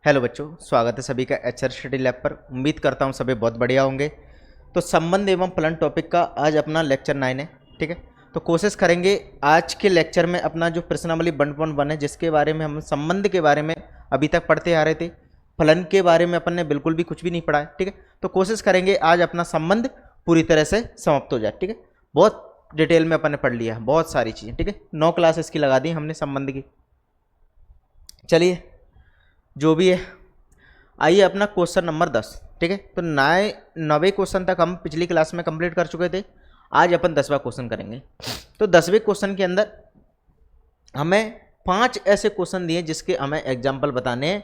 Hello बच्चों, स्वागत है सभी का एचआर स्टडी लैब पर। उम्मीद करता हूँ सभी बहुत बढ़िया होंगे। तो संबंध एवं फलन टॉपिक का आज अपना लेक्चर 9 है। ठीक है, तो कोशिश करेंगे आज के लेक्चर में अपना जो प्रश्नावली 1.1 है, जिसके बारे में हम संबंध के बारे में अभी तक पढ़ते आ रहे थे, फलन के बारे में अपन ने बिल्कुल भी कुछ भी नहीं पढ़ा है। ठीक है, तो कोशिश करेंगे आज अपना संबंध पूरी तरह से समाप्त हो जाए। ठीक है, बहुत डिटेल में अपन ने पढ़ लिया, बहुत सारी चीज़ें। ठीक है, 9 क्लास इसकी लगा दी हमने संबंध की। चलिए जो भी है, आइए अपना क्वेश्चन नंबर 10। ठीक है, तो 9वें क्वेश्चन तक हम पिछली क्लास में कंप्लीट कर चुके थे। आज अपन 10वां क्वेश्चन करेंगे। तो 10वें क्वेश्चन के अंदर हमें 5 ऐसे क्वेश्चन दिए जिसके हमें एग्जाम्पल बताने हैं।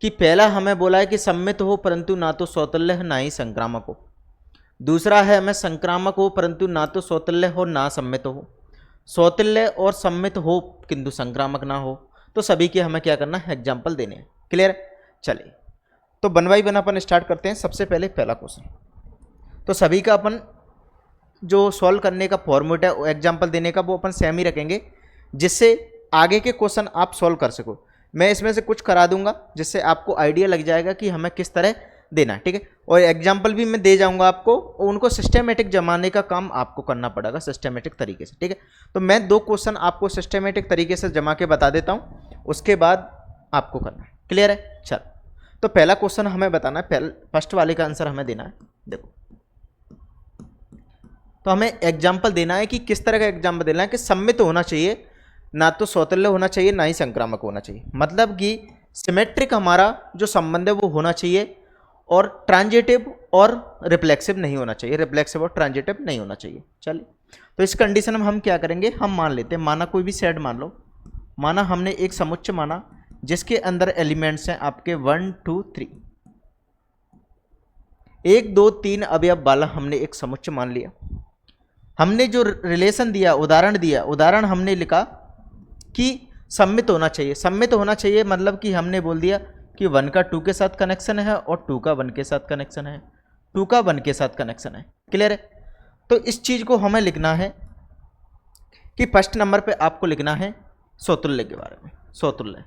कि पहला हमें बोला है कि सम्मित हो परंतु ना तो सौतुल्य है ना ही संक्रामक हो। दूसरा है हमें संक्रामक हो परंतु ना तो सौतुल्य हो ना सम्मित हो। सौतुल्य और सम्मित हो किंतु संक्रामक ना हो। तो सभी के हमें क्या करना है, एग्जाम्पल देने हैं। क्लियर है? चलिए तो one by one upon start करते हैं। सबसे पहले पहला क्वेश्चन, तो सभी का अपन जो सॉल्व करने का फॉर्मूला है, एग्जाम्पल देने का, वो अपन सेम ही रखेंगे जिससे आगे के क्वेश्चन आप सॉल्व कर सको। मैं इसमें से कुछ करा दूंगा जिससे आपको आइडिया लग जाएगा कि हमें किस तरह देना है। ठीक है, और एग्जाम्पल भी मैं दे जाऊंगा आपको, उनको सिस्टमेटिक जमाने का काम आपको करना पड़ेगा सिस्टमेटिक तरीके से। ठीक है, तो मैं 2 क्वेश्चन आपको सिस्टमेटिक तरीके से जमा के बता देता हूँ, उसके बाद आपको करना है। क्लियर है? चल, तो पहला क्वेश्चन हमें बताना है, फर्स्ट वाले का आंसर हमें देना है। देखो, तो हमें एग्जाम्पल देना है कि किस तरह का एग्जाम्पल देना है कि सम्मित होना चाहिए, ना तो सौतुल्य होना चाहिए ना ही संक्रामक होना चाहिए। मतलब कि सिमेट्रिक हमारा जो संबंध है वो होना चाहिए, और ट्रांजिटिव और रिफ्लेक्सिव नहीं होना चाहिए, रिफ्लेक्सिव और ट्रांजिटिव नहीं होना चाहिए। चलिए, तो इस कंडीशन में हम क्या करेंगे, हम मान लेते हैं, माना कोई भी सेट मान लो, माना हमने एक समुच्चय माना जिसके अंदर एलिमेंट्स हैं आपके 1 2 3, 1 2 3 अवयव वाला हमने एक समुच्चय मान लिया। हमने जो रिलेशन दिया, उदाहरण दिया, उदाहरण हमने लिखा कि सम्मित होना चाहिए। सम्मित होना चाहिए मतलब कि हमने बोल दिया कि 1 का 2 के साथ कनेक्शन है और 2 का 1 के साथ कनेक्शन है, 2 का 1 के साथ कनेक्शन है। क्लियर है? तो इस चीज़ को हमें लिखना है कि फर्स्ट नंबर पे आपको लिखना है सौतुल्य के बारे में। सौतुल्य,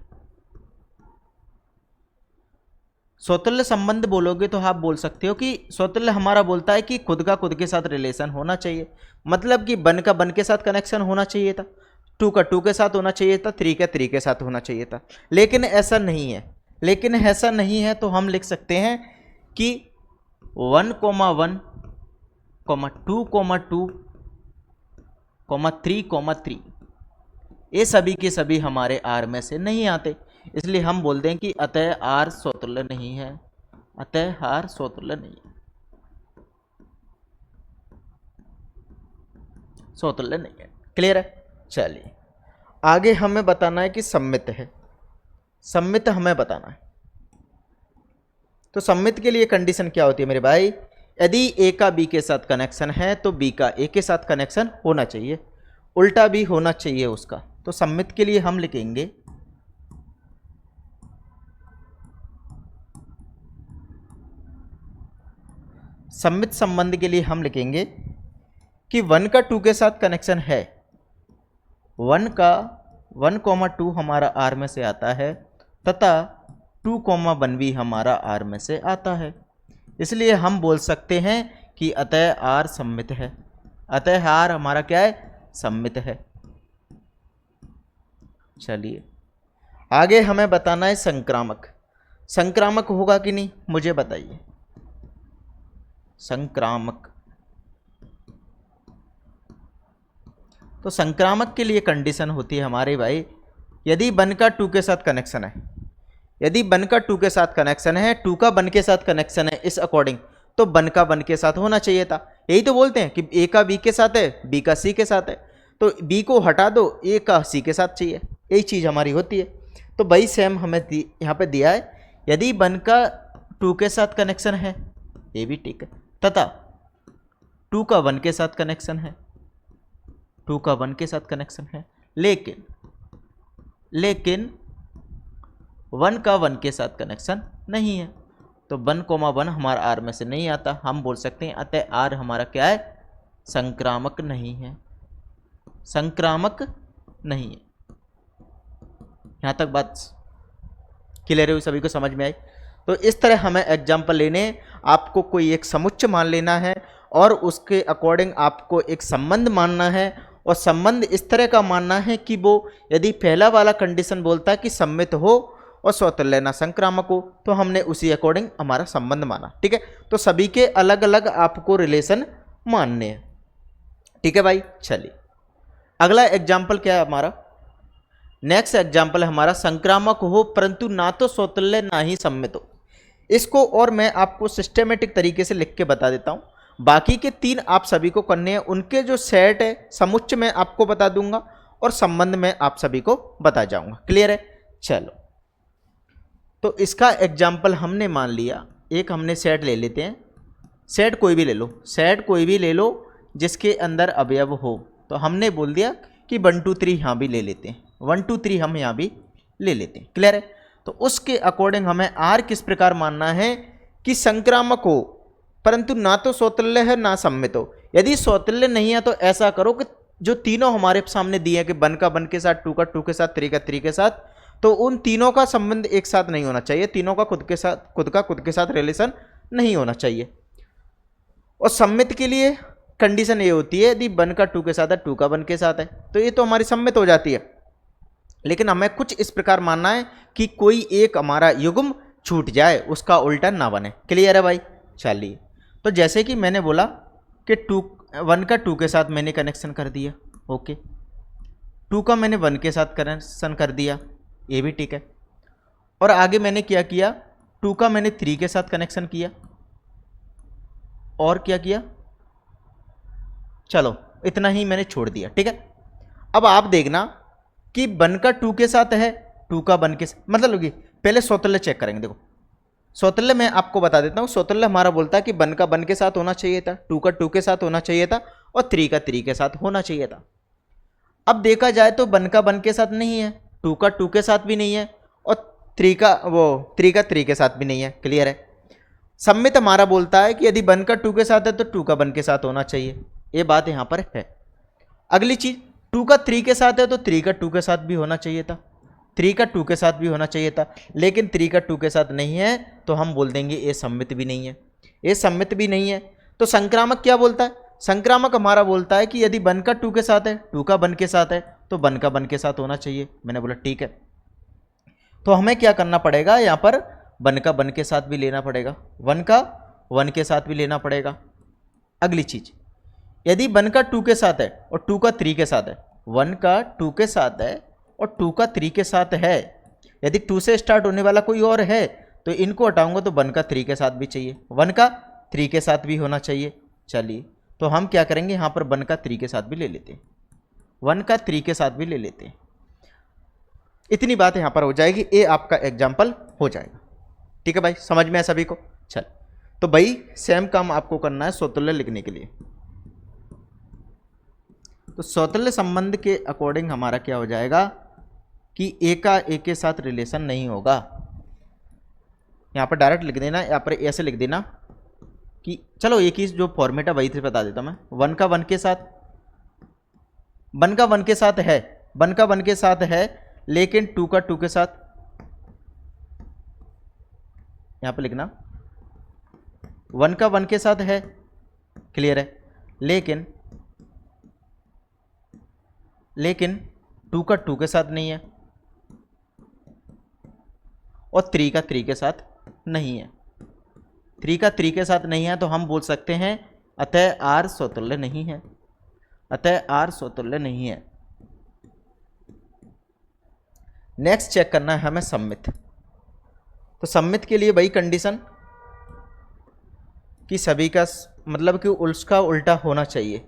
सौतुल्य संबंध बोलोगे तो आप बोल सकते हो कि सौतुल्य हमारा बोलता है कि खुद का खुद के साथ रिलेशन होना चाहिए। मतलब कि 1 का 1 के साथ कनेक्शन होना चाहिए था, 2 का 2 के साथ होना चाहिए था, 3 का 3 के साथ होना चाहिए था। लेकिन ऐसा नहीं है, लेकिन ऐसा नहीं है, तो हम लिख सकते हैं कि 1, 1, 2, 2, 3, 3 ये सभी के सभी हमारे आर में से नहीं आते। इसलिए हम बोल दें कि अतः आर सौतुल्य नहीं है, अतः आर सौतुल्य नहीं है, सौतुल्य नहीं है। क्लियर है? चलिए आगे हमें बताना है कि सम्मित है। सम्मित हमें बताना है, तो सम्मित के लिए कंडीशन क्या होती है मेरे भाई, यदि ए का बी के साथ कनेक्शन है तो बी का ए के साथ कनेक्शन होना चाहिए, उल्टा भी होना चाहिए उसका। तो सम्मित के लिए हम लिखेंगे सम्मित संबंध के लिए हम लिखेंगे कि 1 का 2 के साथ कनेक्शन है, 1 का 1, 2 हमारा आर में से आता है तथा 2, 1 भी हमारा आर में से आता है। इसलिए हम बोल सकते हैं कि अतः आर सम्मित है, अतः आर हमारा क्या है, सम्मित है। चलिए आगे हमें बताना है संक्रामक। संक्रामक होगा कि नहीं मुझे बताइए। संक्रामक, तो संक्रामक के लिए कंडीशन होती है हमारे भाई, यदि 1 का 2 के साथ कनेक्शन है, यदि 1 का 2 के साथ कनेक्शन है, 2 का 1 के साथ कनेक्शन है, इस अकॉर्डिंग तो 1 का 1 के साथ होना चाहिए था। यही तो बोलते हैं कि ए का बी के साथ है, बी का सी के साथ है, तो बी को हटा दो, ए का सी के साथ चाहिए, यही चीज़ हमारी होती है। तो भाई सेम हमें यहाँ पे दिया है, यदि 1 का 2 के साथ कनेक्शन है, ये भी ठीक है, तथा 2 का 1 के साथ कनेक्शन है, 2 का 1 के साथ कनेक्शन है, लेकिन 1 का 1 के साथ कनेक्शन नहीं है, तो 1, 1 हमारा आर में से नहीं आता। हम बोल सकते हैं अतः आर हमारा क्या है, संक्रामक नहीं है, संक्रामक नहीं है। यहाँ तक बात क्लियर है, सभी को समझ में आई। तो इस तरह हमें एग्जाम्पल लेने, आपको कोई एक समुच्चय मान लेना है और उसके अकॉर्डिंग आपको एक संबंध मानना है, और संबंध इस तरह का मानना है कि वो यदि पहला वाला कंडीशन बोलता है कि सम्मित हो और स्वतुल्य ना संक्रामक हो, तो हमने उसी अकॉर्डिंग हमारा संबंध माना। ठीक है, तो सभी के अलग अलग आपको रिलेशन मानने हैं। ठीक है भाई, चलिए अगला एग्जाम्पल क्या है हमारा, नेक्स्ट एग्जाम्पल है हमारा संक्रामक हो परंतु ना तो स्वतुल्य ना ही सम्मित हो। इसको और मैं आपको सिस्टेमेटिक तरीके से लिख के बता देता हूं, बाकी के 3 आप सभी को करने हैं, उनके जो सेट है समुच्चय मैं आपको बता दूंगा और संबंध में आप सभी को बता जाऊंगा। क्लियर है, चलो तो इसका एग्जाम्पल हमने मान लिया, एक हमने सेट ले लेते हैं, सेट कोई भी ले लो, सेट कोई भी ले लो जिसके अंदर अवयव हो। तो हमने बोल दिया कि 1 2 3 यहाँ भी ले लेते हैं, 1 2 3 हम यहाँ भी ले लेते हैं। क्लियर है, तो उसके अकॉर्डिंग हमें आर किस प्रकार मानना है कि संक्रामक हो परंतु ना तो स्वतुल्य है ना सम्मित हो। यदि स्वतुल्य नहीं है तो ऐसा करो कि जो तीनों हमारे सामने दिए हैं कि 1 का 1 के साथ, 2 का 2 के साथ, 3 का 3 के साथ, तो उन तीनों का संबंध एक साथ नहीं होना चाहिए, तीनों का खुद के साथ रिलेशन नहीं होना चाहिए। और सम्मित के लिए कंडीशन ये होती है यदि 1 का 2 के साथ है, 2 का 1 के साथ है, तो ये तो हमारी सम्मित हो जाती है। लेकिन हमें कुछ इस प्रकार मानना है कि कोई एक हमारा युग्म छूट जाए, उसका उल्टा ना बने। क्लियर है भाई, चलिए तो जैसे कि मैंने बोला कि 1 का 2 के साथ मैंने कनेक्शन कर दिया, ओके, 2 का मैंने 1 के साथ कनेक्शन कर दिया, ये भी ठीक है। और आगे मैंने क्या किया, 2 का मैंने 3 के साथ कनेक्शन किया, और क्या किया, चलो इतना ही मैंने छोड़ दिया। ठीक है, अब आप देखना कि 1 का 2 के साथ है, 2 का 1 के साथ, मतलब कि पहले स्वतुल्य चेक करेंगे। देखो स्वतुल्य मैं आपको बता देता हूँ, स्वतुल्य हमारा बोलता है कि 1 का 1 के साथ होना चाहिए था, 2 का 2 के साथ होना चाहिए था, और 3 का 3 के साथ होना चाहिए था। अब देखा जाए तो 1 का 1 के साथ नहीं है, 2 का 2 के साथ भी नहीं है, और 3 का 3 के साथ भी नहीं है। क्लियर है, सम्मित हमारा बोलता है कि यदि 1 का 2 के साथ है तो 2 का 1 के साथ होना चाहिए, ये बात यहाँ पर है। अगली चीज, 2 का 3 के साथ है तो 3 का 2 के साथ भी होना चाहिए था, 3 का 2 के साथ भी होना चाहिए था, लेकिन 3 का 2 के साथ नहीं है, तो हम बोल देंगे ये सम्मित भी नहीं है, ये सम्मित भी नहीं है। तो संक्रामक क्या बोलता है, संक्रामक हमारा बोलता है कि यदि 1 का 2 के साथ है, 2 का 1 के साथ है, तो 1 का 1 के साथ होना चाहिए। मैंने बोला ठीक है, तो हमें क्या करना पड़ेगा, यहाँ पर 1 का 1 के साथ भी लेना पड़ेगा, 1 का 1 के साथ भी लेना पड़ेगा। अगली चीज, यदि 1 का 2 के साथ है और 2 का 3 के साथ है, 1 का 2 के साथ है और 2 का 3 के साथ है, यदि 2 से स्टार्ट होने वाला कोई और है तो इनको हटाऊंगा तो 1 का 3 के साथ भी चाहिए, 1 का 3 के साथ भी होना चाहिए। चलिए तो हम क्या करेंगे, यहाँ पर 1 का 3 के साथ भी ले लेते हैं, 1 का 3 के साथ भी ले लेते हैं। इतनी बात यहाँ पर हो जाएगी, ये आपका एग्जाम्पल हो जाएगा। ठीक है भाई, समझ में है सभी को। चल तो भाई सेम काम आपको करना है स्वतुल्य लिखने के लिए। तो स्वतुल्य संबंध के अकॉर्डिंग हमारा क्या हो जाएगा कि ए का ए के साथ रिलेशन नहीं होगा। यहाँ पर डायरेक्ट लिख देना, यहाँ पर ऐसे लिख देना कि चलो एक ही जो फॉर्मेट है वही से बता देता मैं, 1 का 1 के साथ, 1 का 1 के साथ है, 1 का 1 के साथ है, लेकिन 2 का 2 के साथ, यहाँ पर लिखना 1 का 1 के साथ है, क्लियर है, लेकिन 2 का 2 के साथ नहीं है और 3 का 3 के साथ नहीं है, 3 का 3 के साथ नहीं है, तो हम बोल सकते हैं अतः आर स्वतुल्य नहीं है, अतः आर स्वतुल्य नहीं है। नेक्स्ट चेक करना है हमें सम्मित। तो सम्मित के लिए वही कंडीशन कि सभी का मतलब कि उसका उल्टा होना चाहिए।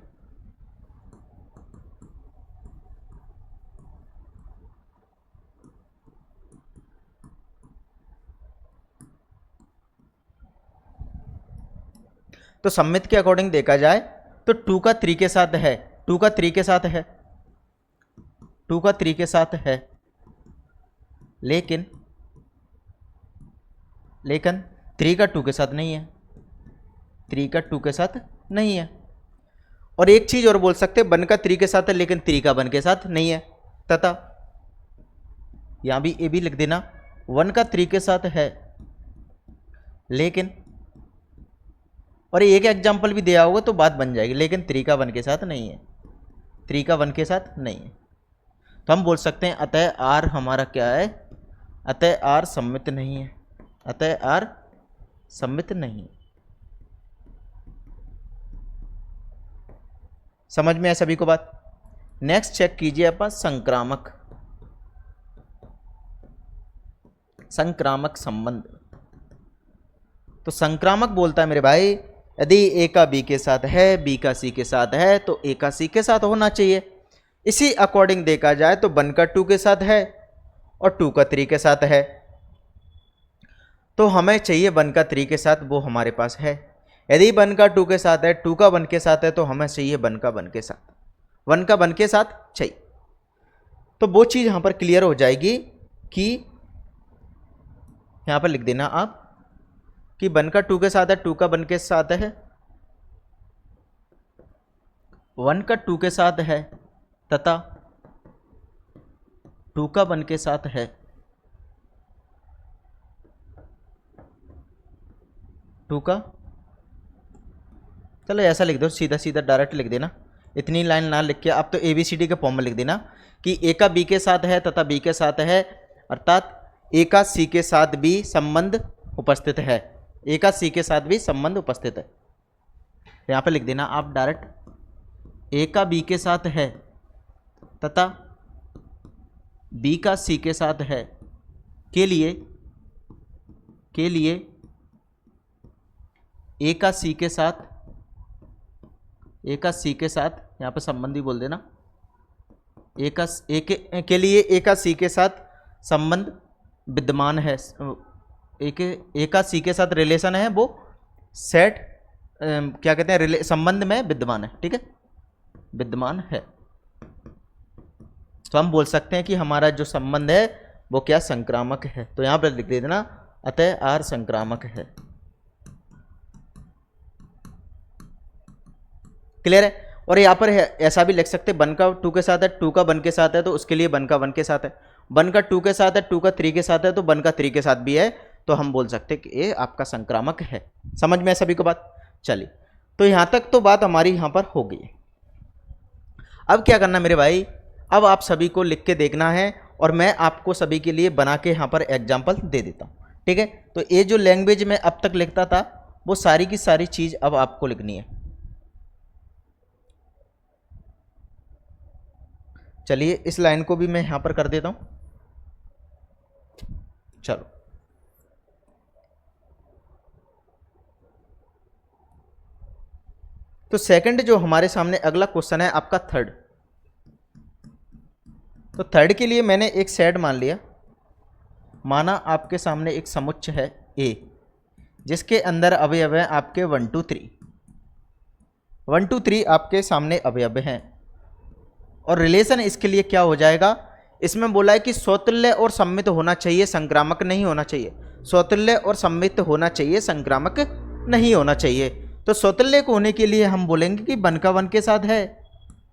तो सम्मित के अकॉर्डिंग देखा जाए तो 2 का 3 के साथ है, 2 का 3 के साथ है, 2 का 3 के साथ है, लेकिन 3 का 2 के साथ नहीं है, 3 का 2 के साथ नहीं है। और एक चीज और बोल सकते हैं, 1 का 3 के साथ है लेकिन 3 का 1 के साथ नहीं है, तथा यहां भी ये भी लिख देना 1 का 3 के साथ है, लेकिन और एक एग्जाम्पल भी दिया होगा तो बात बन जाएगी, लेकिन 3 का 1 के साथ नहीं है, 3 का 1 के साथ नहीं है। तो हम बोल सकते हैं अतः आर हमारा क्या है, अतः आर सममित नहीं है, अतः आर सममित नहीं। समझ में है सभी को बात। नेक्स्ट चेक कीजिए अपन संक्रामक, संक्रामक संबंध। तो संक्रामक बोलता है मेरे भाई यदि ए का बी के साथ है, बी का सी के साथ है तो ए का सी के साथ होना चाहिए। इसी अकॉर्डिंग देखा जाए तो 1 का 2 के साथ है और 2 का 3 के साथ है, तो हमें चाहिए 1 का 3 के साथ, वो हमारे पास है। यदि 1 का 2 के साथ है, 2 का 1 के साथ है तो हमें चाहिए 1 का 1 के साथ, 1 का 1 के साथ चाहिए। तो वो चीज़ यहाँ पर क्लियर हो जाएगी कि यहाँ पर लिख देना आप कि 1 का 2 के साथ है, 2 का 1 के साथ है, 1 का 2 के साथ है तथा 2 का 1 के साथ है, टू का, चलो ऐसा लिख दो, सीधा सीधा डायरेक्ट लिख देना, इतनी लाइन ना लिख के आप तो ABCD के फॉर्म में लिख देना कि ए का बी के साथ है तथा बी के साथ है, अर्थात ए का सी के साथ भी संबंध उपस्थित है, ए का सी के साथ भी संबंध उपस्थित है। तो यहाँ पे लिख देना आप डायरेक्ट ए का बी के साथ है तथा बी का सी के साथ है के लिए ए का सी के साथ, ए का सी के साथ यहाँ पे संबंधी बोल देना, के लिए ए का सी के साथ संबंध विद्यमान है, ए का सी के साथ रिलेशन है, वो सेट क्या कहते हैं संबंध में विद्यमान है, ठीक है, विद्यमान है। तो हम बोल सकते हैं कि हमारा जो संबंध है वो क्या संक्रामक है। तो यहाँ पर लिख देना अतः आर संक्रामक है। क्लियर है। और यहाँ पर है ऐसा भी लिख सकते हैं 1 का 2 के साथ है, 2 का 1 के साथ है तो उसके लिए 1 का 1 के साथ है, 1 का 2 के साथ है, 2 का 3 के साथ है तो 1 का 3 के साथ भी है, तो हम बोल सकते हैं कि ये आपका संक्रामक है। समझ में है सभी को बात। चलिए तो यहाँ तक तो बात हमारी यहाँ पर हो गई। अब क्या करना मेरे भाई, अब आप सभी को लिख के देखना है और मैं आपको सभी के लिए बना के यहाँ पर एग्जाम्पल दे देता हूँ, ठीक है। तो ये जो लैंग्वेज में अब तक लिखता था वो सारी की सारी चीज़ अब आपको लिखनी है। चलिए इस लाइन को भी मैं यहाँ पर कर देता हूँ। चलो तो सेकंड जो हमारे सामने अगला क्वेश्चन है आपका थर्ड। तो थर्ड के लिए मैंने एक सेट मान लिया, माना आपके सामने एक समुच्चय है ए जिसके अंदर अवयव हैं आपके 1 2 3, 1 2 3 आपके सामने अवयव हैं और रिलेशन इसके लिए क्या हो जाएगा, इसमें बोला है कि स्वतुल्य और सम्मित होना चाहिए, संक्रामक नहीं होना चाहिए। स्वतुल्य और सम्मित होना चाहिए, संक्रामक नहीं होना चाहिए। तो स्वतुल्य को होने के लिए हम बोलेंगे कि 1 का 1 के साथ है,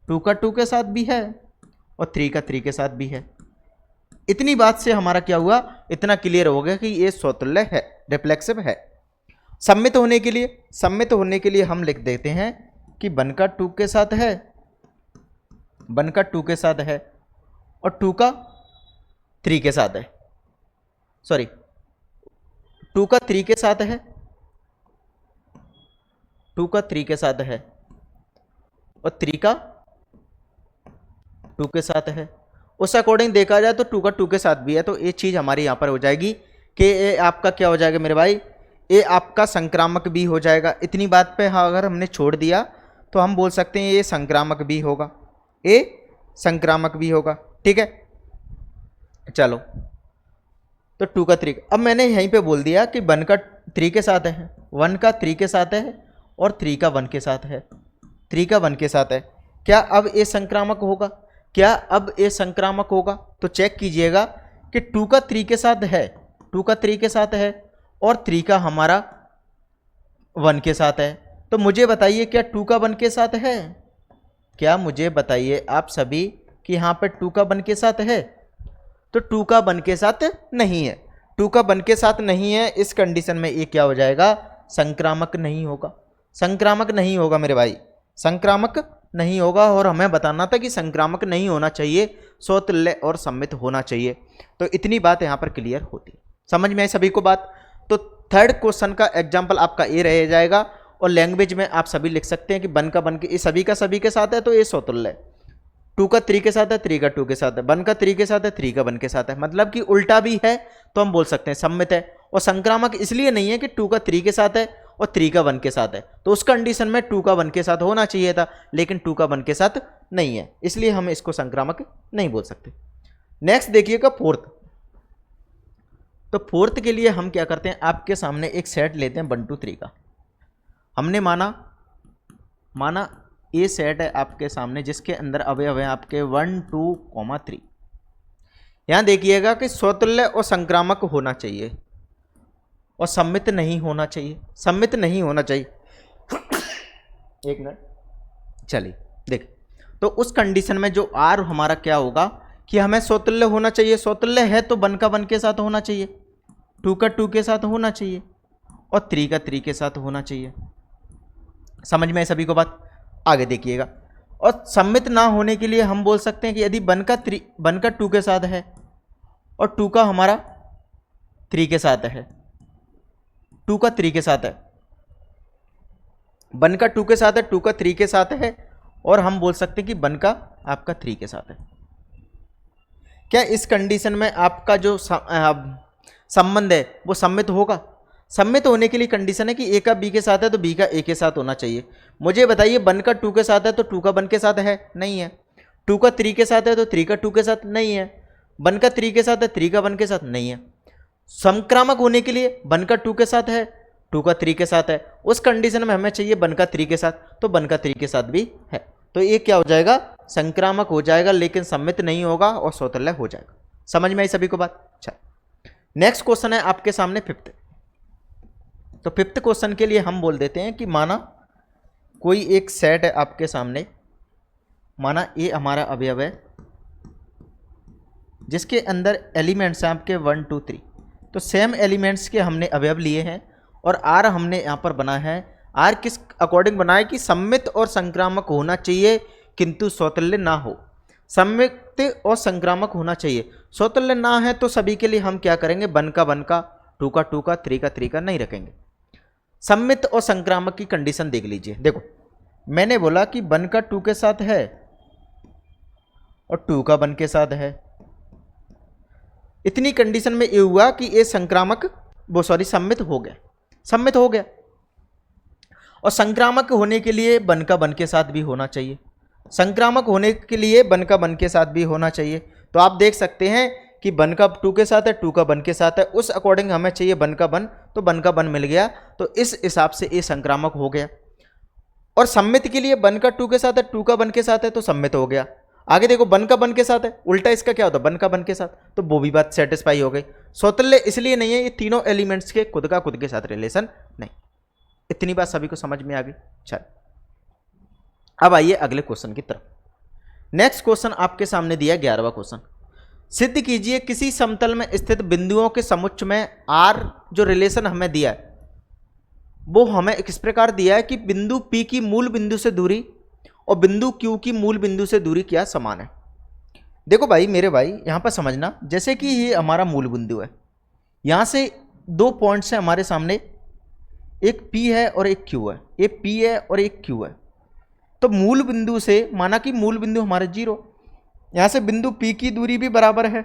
2 का 2 के साथ भी है और 3 का 3 के साथ भी है। इतनी बात से हमारा क्या हुआ, इतना क्लियर हो गया कि ये स्वतुल्य है, रिफ्लेक्सिव है। सम्मित होने के लिए हम लिख देते हैं कि 1 का 2 के साथ है, 1 का 2 के साथ है और 2 का 3 के साथ है, सॉरी 2 का 3 के साथ है, 2 का 3 के साथ है और 3 का 2 के साथ है। उस अकॉर्डिंग देखा जाए तो 2 का 2 के साथ भी है। तो ये चीज़ हमारी यहाँ पर हो जाएगी कि ये आपका क्या हो जाएगा मेरे भाई, ये आपका संक्रामक भी हो जाएगा। इतनी बात पे हाँ अगर हमने छोड़ दिया तो हम बोल सकते हैं ये संक्रामक भी होगा, ये संक्रामक भी होगा, ठीक है। चलो तो 2 का 3, अब मैंने यहीं पे बोल दिया कि 1 का 3 के साथ है, 1 का 3 के साथ है और 3 का 1 के साथ है, 3 का 1 के साथ है। क्या अब ये संक्रामक होगा, क्या अब ये संक्रामक होगा? तो चेक कीजिएगा कि 2 का 3 के साथ है, 2 का 3 के साथ है और 3 का हमारा 1 के साथ है। तो मुझे बताइए क्या 2 का 1 के साथ है? क्या मुझे बताइए आप सभी कि यहाँ पे 2 का 1 के साथ है? तो 2 का 1 के साथ नहीं है। टू का वन के साथ नहीं है, इस कंडीशन में ये क्या हो जाएगा, संक्रामक नहीं होगा। संक्रामक नहीं होगा मेरे भाई, संक्रामक नहीं होगा। और हमें बताना था कि संक्रामक नहीं होना चाहिए, स्वतुल्य और सम्मित होना चाहिए। तो इतनी बात यहाँ पर क्लियर होती है, समझ में आई सभी को बात। तो थर्ड क्वेश्चन का एग्जाम्पल आपका ए रह जाएगा, और लैंग्वेज में आप सभी लिख सकते हैं कि वन का वन के, ये सभी का सभी के साथ है तो ये स्वतुल्य है। टू का थ्री के साथ है, थ्री का टू के साथ है, वन का थ्री के साथ है, थ्री का वन के साथ है, मतलब कि उल्टा भी है तो हम बोल सकते हैं सम्मित है। और संक्रामक इसलिए नहीं है कि टू का थ्री के साथ है और थ्री का वन के साथ है, तो उस कंडीशन में टू का वन के साथ होना चाहिए था, लेकिन टू का वन के साथ नहीं है, इसलिए हम इसको संक्रामक नहीं बोल सकते। नेक्स्ट देखिएगा फोर्थ। तो फोर्थ के लिए हम क्या करते हैं, आपके सामने एक सेट लेते हैं 1 2 3 का। हमने माना ये सेट है आपके सामने जिसके अंदर अवयव है आपके 1 2, 3। यहां देखिएगा कि स्वतुल्य और संक्रामक होना चाहिए और सम्मित नहीं होना चाहिए, सम्मित नहीं होना चाहिए। एक मिनट, चलिए देख। तो उस कंडीशन में जो आर हमारा क्या होगा कि हमें स्वतुल्य होना चाहिए। स्वतुल्य है तो वन का वन के साथ होना चाहिए, टू का टू के साथ होना चाहिए और थ्री का थ्री के साथ होना चाहिए। समझ में सभी को बात। आगे देखिएगा। और सम्मित ना होने के लिए हम बोल सकते हैं कि यदि वन का टू के साथ है और टू का हमारा थ्री के साथ है, टू का थ्री के साथ है, वन का टू के साथ है, टू का थ्री के साथ है, और हम बोल सकते हैं कि वन का आपका थ्री के साथ है। क्या इस कंडीशन में आपका जो संबंध है वो सम्मित होगा? सम्मित होने के लिए कंडीशन है कि ए का बी के साथ है तो बी का ए के साथ होना चाहिए। मुझे बताइए, वन का टू के साथ है तो टू का वन के साथ है? नहीं है। टू का थ्री के साथ है तो थ्री का टू के साथ नहीं है। वन का थ्री के साथ है, थ्री का वन के साथ नहीं है। संक्रामक होने के लिए वन का टू के साथ है, टू का थ्री के साथ है, उस कंडीशन में हमें चाहिए वन का थ्री के साथ, तो वन का थ्री के साथ भी है, तो ये क्या हो जाएगा, संक्रामक हो जाएगा, लेकिन सम्मित नहीं होगा और स्वतुल्य हो जाएगा। समझ में आई सभी को बात? अच्छा, नेक्स्ट क्वेश्चन है आपके सामने फिफ्थ। तो फिफ्थ क्वेश्चन के लिए हम बोल देते हैं कि माना कोई एक सेट है आपके सामने, माना ये हमारा अवयव है जिसके अंदर एलिमेंट्स हैं आपके 1 2 3। तो सेम एलिमेंट्स के हमने अवयव लिए हैं और आर हमने यहाँ पर बना है। आर किस अकॉर्डिंग बना है कि सम्मित और संक्रामक होना चाहिए किंतु स्वतुल्य ना हो। सम्मित और संक्रामक होना चाहिए, स्वतुल्य ना है तो सभी के लिए हम क्या करेंगे, वन का वन का, टू का टू का, थ्री का थ्री का नहीं रखेंगे। सम्मित और संक्रामक की कंडीशन देख लीजिए। देखो, मैंने बोला कि वन का टू के साथ है और टू का वन के साथ है। इतनी कंडीशन में ये हुआ कि ये संक्रामक सम्मित हो गया, सम्मित हो गया। और संक्रामक होने के लिए वन का वन के साथ भी होना चाहिए, संक्रामक होने के लिए वन का वन के साथ भी होना चाहिए। तो आप देख सकते हैं कि वन का टू के साथ है, टू का वन के साथ है, उस अकॉर्डिंग हमें चाहिए वन का वन, तो वन का वन मिल गया, तो इस हिसाब से ये संक्रामक हो गया। और सम्मित के लिए वन का टू के साथ है, टू का वन के साथ है, तो सम्मित हो गया। आगे देखो, वन का वन के साथ है, उल्टा इसका क्या होता है, वन का वन के साथ, तो वो भी बात सेटिस्फाई हो गई। स्वतुल्य इसलिए नहीं है, ये तीनों एलिमेंट्स के खुद का खुद के साथ रिलेशन नहीं। इतनी बात सभी को समझ में आ गई। चल, अब आइए अगले क्वेश्चन की तरफ। नेक्स्ट क्वेश्चन आपके सामने दिया 11वां क्वेश्चन। सिद्ध कीजिए किसी समतल में स्थित बिंदुओं के समुच्चय में आर जो रिलेशन हमें दिया है वो हमें इस प्रकार दिया है कि बिंदु P की मूल बिंदु से दूरी और बिंदु Q की मूल बिंदु से दूरी क्या समान है। देखो भाई, मेरे भाई यहां पर समझना, जैसे कि ये हमारा मूल बिंदु है, यहां से दो पॉइंट्स हैं हमारे सामने, एक P है और एक Q है, एक P है और एक Q है। तो मूल बिंदु से, माना कि मूल बिंदु हमारे 0, यहां से बिंदु P की दूरी भी बराबर है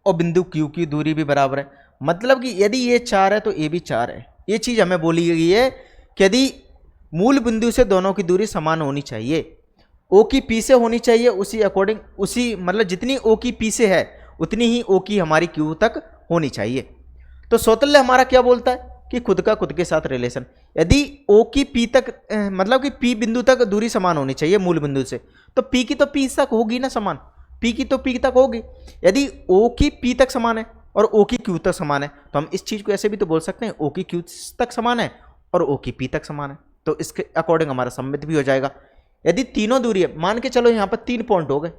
और बिंदु Q की दूरी भी बराबर है। मतलब कि यदि ये 4 है तो ये भी 4 है। ये चीज हमें बोली गई है कि यदि मूल बिंदु से दोनों की दूरी समान होनी चाहिए, O की P से होनी चाहिए, उसी अकॉर्डिंग, उसी मतलब जितनी O की P से है उतनी ही O की हमारी Q तक होनी चाहिए। तो स्वतुल्य हमारा क्या बोलता है कि खुद का खुद के साथ रिलेशन। यदि O की P तक मतलब कि P बिंदु तक दूरी समान होनी चाहिए मूल बिंदु से, तो P की तो P तक होगी ना समान, P की तो P तक होगी। यदि O की P तक समान है और O की Q तक समान है, तो हम इस चीज को ऐसे भी तो बोल सकते हैं, O की Q तक समान है और O की P तक समान है, तो इसके अकॉर्डिंग हमारा सम्मित भी हो जाएगा। यदि तीनों दूरी है, मान के चलो यहां पर 3 पॉइंट हो गए,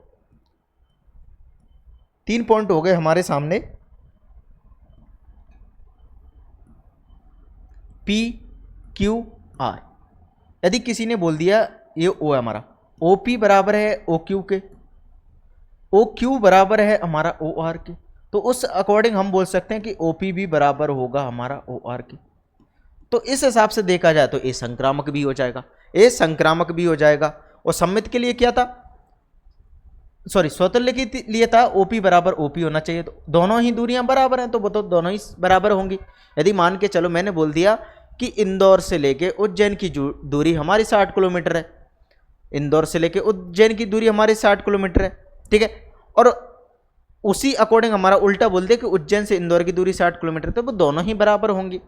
3 पॉइंट हो गए हमारे सामने, पी क्यू आर। यदि किसी ने बोल दिया ये ओ है हमारा, ओ पी बराबर है ओ क्यू के, ओ क्यू बराबर है हमारा ओ आर के, तो उस अकॉर्डिंग हम बोल सकते हैं कि ओ पी भी बराबर होगा हमारा ओ आर के। तो इस हिसाब से देखा जाए तो ए संक्रामक भी हो जाएगा, ए संक्रामक भी हो जाएगा। और सममित के लिए क्या था, सॉरी स्वतुल्य के लिए था ओपी बराबर ओपी होना चाहिए। तो दोनों ही दूरियां बराबर हैं तो वो तो दोनों ही बराबर होंगी। यदि मान के चलो मैंने बोल दिया कि इंदौर से लेके उज्जैन की दूरी हमारी 60 किलोमीटर है, इंदौर से लेके उज्जैन की दूरी हमारी 60 किलोमीटर है, ठीक है, और उसी अकॉर्डिंग हमारा उल्टा बोल दे कि उज्जैन से इंदौर की दूरी 60 किलोमीटर, तो वो दोनों ही बराबर होंगी।